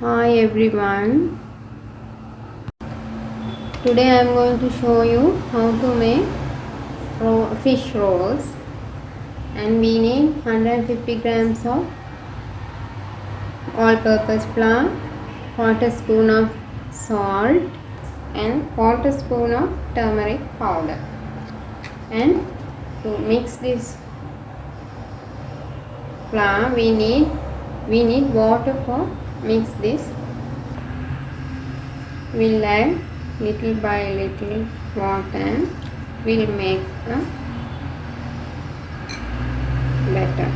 Hi everyone. Today I am going to show you how to make fish rolls, and we need 150 grams of all-purpose flour, quarter spoon of salt and quarter spoon of turmeric powder. And to mix this flour we need water for mix this. We'll add little by little water and we'll make a batter.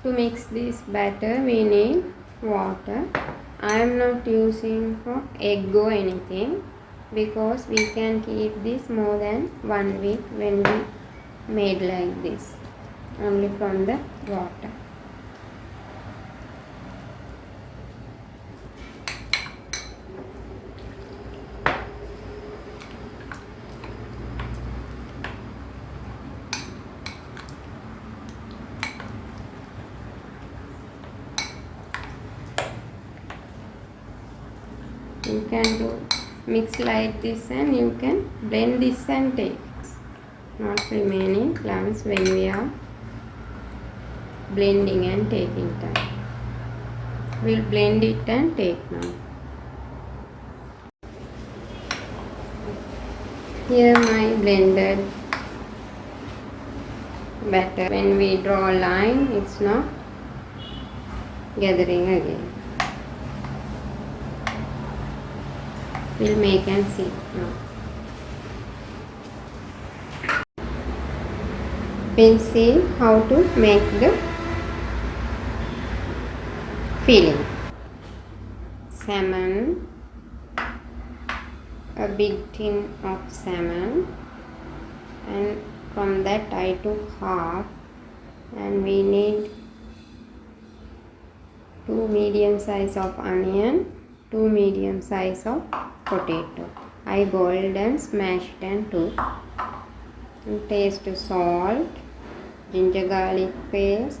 To mix this batter we need water. I am not using for egg or anything because we can keep this more than 1 week when we made like this, only from the water. You can do mix like this and you can blend this and take, not remaining lumps when we are blending and taking time. We'll blend it and take now. Here my blended batter. When we draw a line, it's not gathering again. We'll make and see now. We'll see how to make the filling. Salmon, a big tin of salmon, and from that I took half, and we need 2 medium size of onion, 2 medium size of potato. I boiled and smashed and took. And taste salt, ginger garlic paste,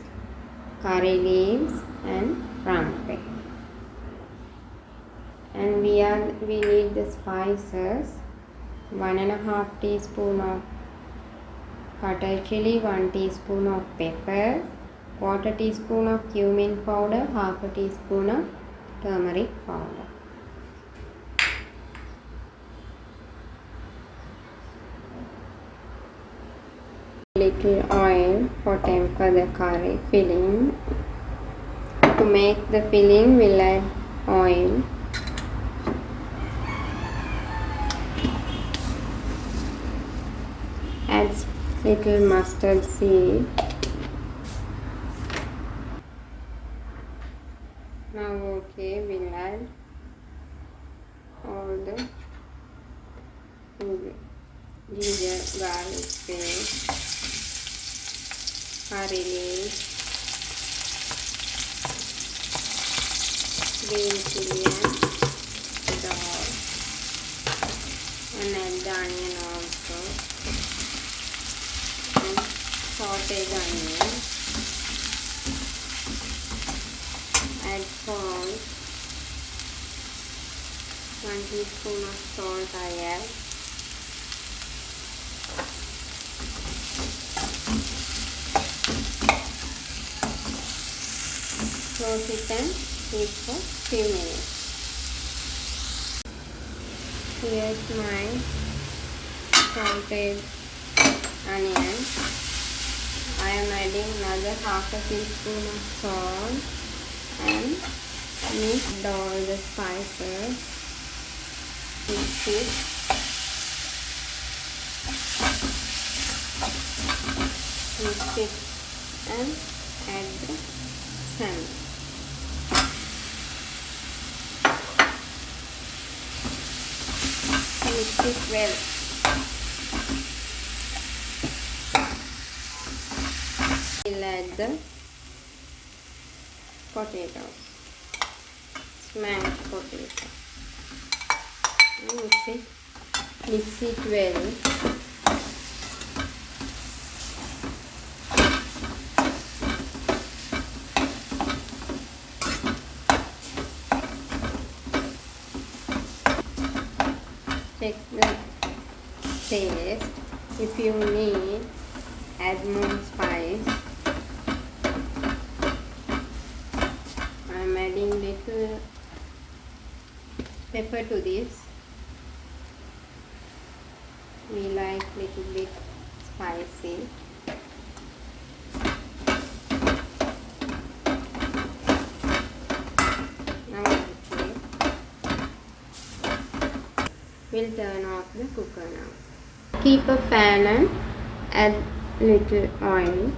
curry leaves and crumbs. And we need the spices: 1.5 teaspoon of cotton chili, 1 teaspoon of pepper, quarter teaspoon of cumin powder, half a teaspoon of turmeric powder. Little oil for temper the curry filling. To make the filling we'll add oil. Add little mustard seed. Now we'll add all the ginger garlic paste, curry leaves, green chili and dal, and add the onion also, and saute the onion. Add salt, 1 teaspoon of salt I add. Close it and heat for few minutes. Here's my salted onion. I am adding another half a teaspoon of salt and mix all the spices. Mix it. Mix it and add the salmon. Mix it well. We'll add the potatoes, smashed potato, and mix it well. check the taste. If you need, add more spice. I am adding little pepper to this. We like little bit spicy. Now okay. We'll turn off the cooker now. Keep a pan and add little oil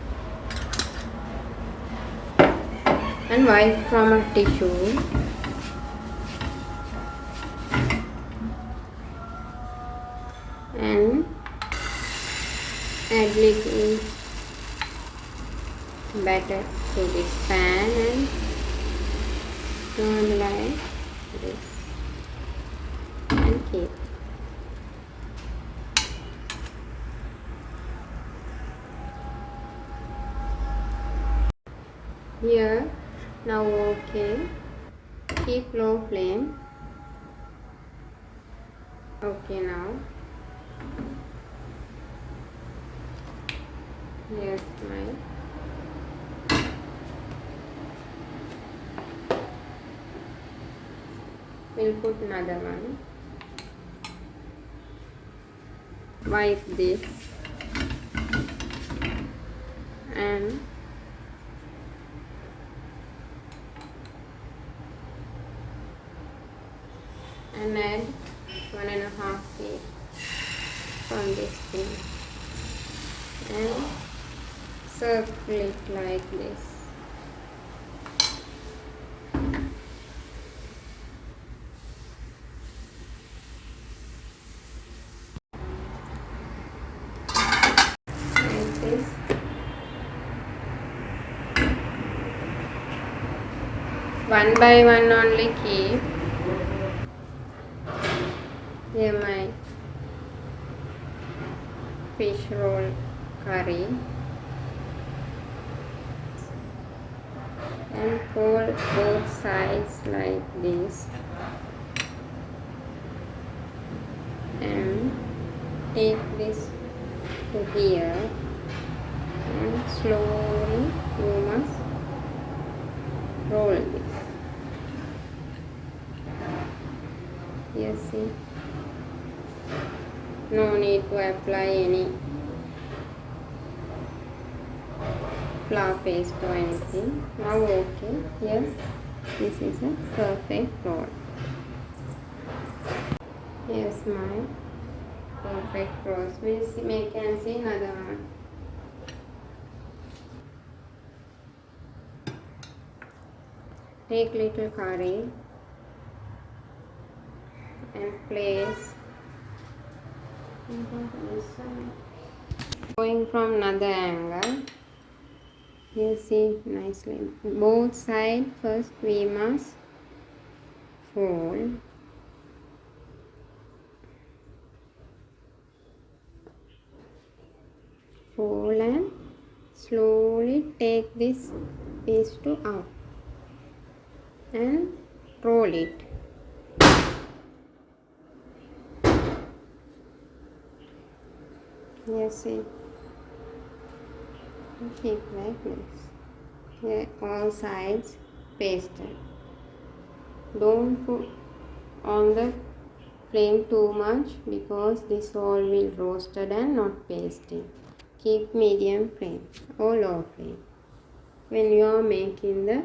and wipe from a tissue. And add little batter to this pan and turn like this and keep. Here, now okay. Keep low flame. Okay now. Here's my we'll put another one. Wipe this and add 1.5 feet from this thing and circle it like this. Like this. One by one only keep. Here my fish roll curry and fold both sides like this and take this to here and slowly you must roll this. You see, no need to apply any flour paste or anything. Now okay, here this is a perfect roll. Here's my perfect rolls. We'll see, we can see another one. Take little curry and place going from another angle. You see nicely both sides. First we must fold and slowly take this piece to out and roll it. You see, keep like this. Here all sides pasted. Don't put on the flame too much because this all will roasted and not pasted. Keep medium flame or low flame when you are making the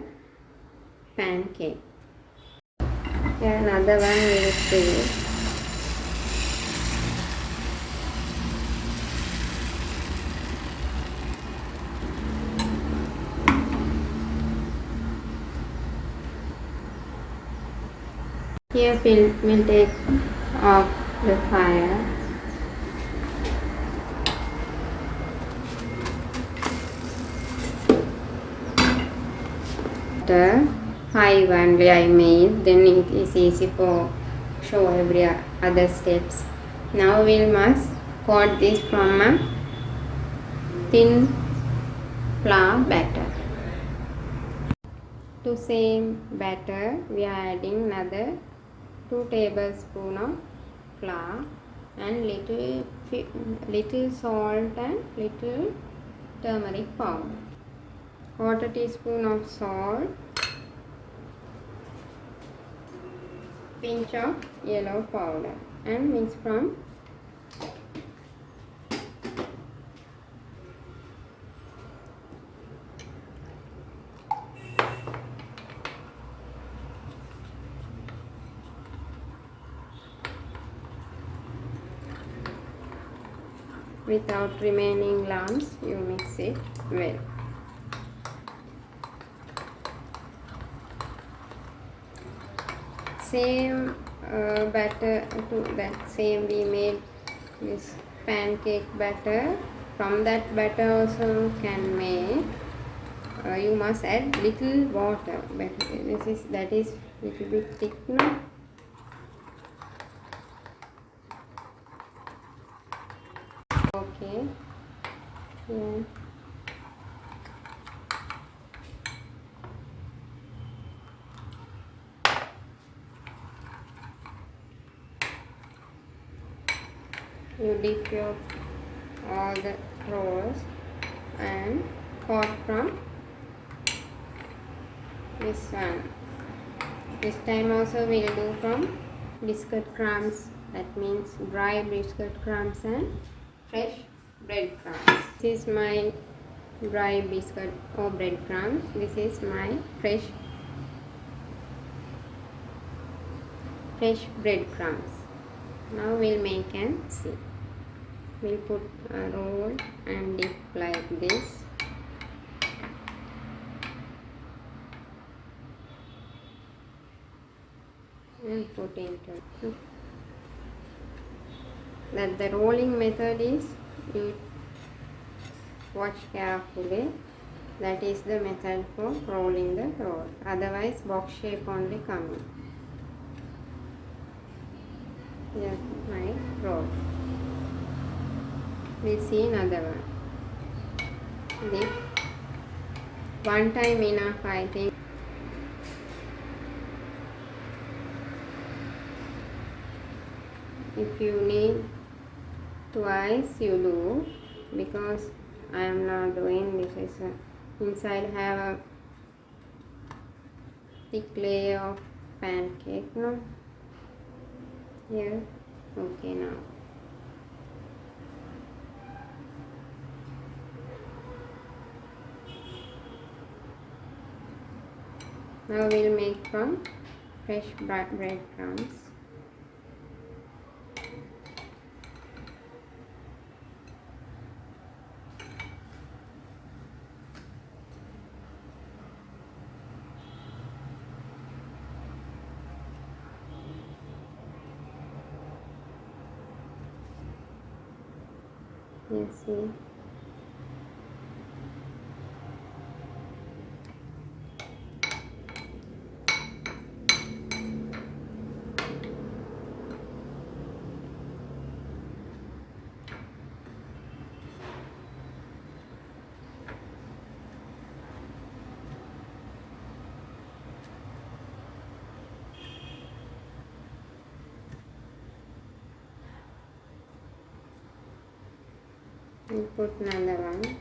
pancake. Here another one will do. Here we'll take off the fire. After 5 only I made, then it is easy for show every other steps. Now we must coat this from a thin flour batter. To same batter we are adding another 2 tablespoons of flour and little salt and little turmeric powder. Quarter teaspoon of salt, pinch of yellow powder, and mix from without remaining lumps. You mix it well. Same batter to that same we made this pancake batter. From that batter also can make. You must add little water. But that is little bit thick now. Okay. Yeah. You dip your all the rolls and cut from this one. This time also we'll do from biscuit crumbs. That means dry biscuit crumbs and fresh breadcrumbs. This is my dry biscuit or breadcrumbs. This is my fresh breadcrumbs. Now we'll make and see. We'll put a roll and dip like this. And put into it. That the rolling method is, you watch carefully. That is the method for rolling the roll. Otherwise box shape only coming. Yes, my roll. We see another one. Dip. One time enough, I think. If you need twice, you do, because I am not doing this. Is inside have a thick layer of pancake. No. Here. Okay, now. Now we'll make from fresh breadcrumbs. You see. And put another one.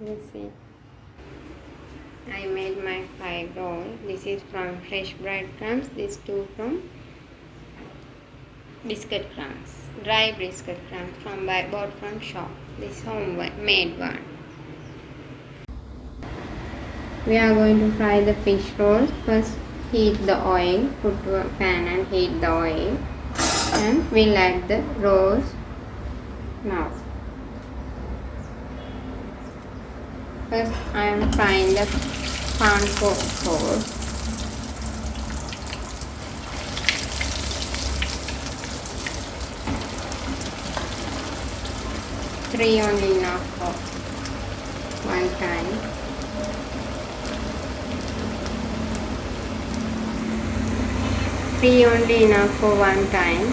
Let's see. I made my 5 roll. This is from fresh breadcrumbs. These 2 from biscuit crumbs. Dry biscuit crumbs from bought from shop. This homemade one. We are going to fry the fish rolls. First heat the oil. Put to a pan and heat the oil. And we'll add the rolls now. First I am frying the CAKO'S rolls. 3 only enough for one time. 3 only enough for one time.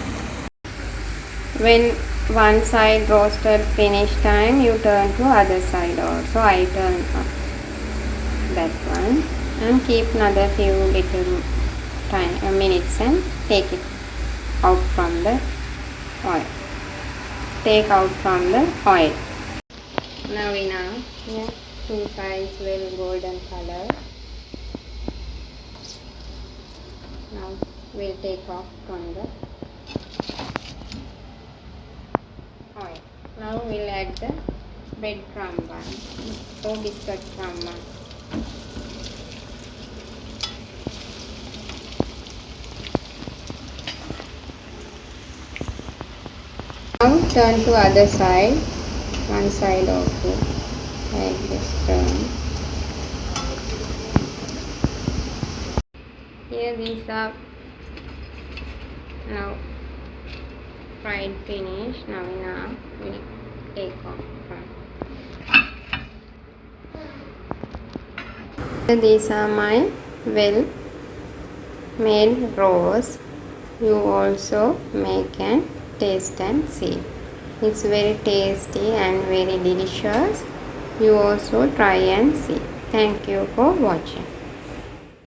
When one side roasted finish time, you turn to other side also. I turn up that one and keep another few little time minutes and take it out from the oil. Take out from the oil. Now yeah, two sides will golden color. Now we'll take off from the oil. Now we'll add the breadcrumb one or biscuit crumb one. Now turn to other side, one side also, like this turn. Here these are now fried finish. Now we'll take off from. These are my well made rolls. You also make and taste and see. It's very tasty and very delicious. You also try and see. Thank you for watching.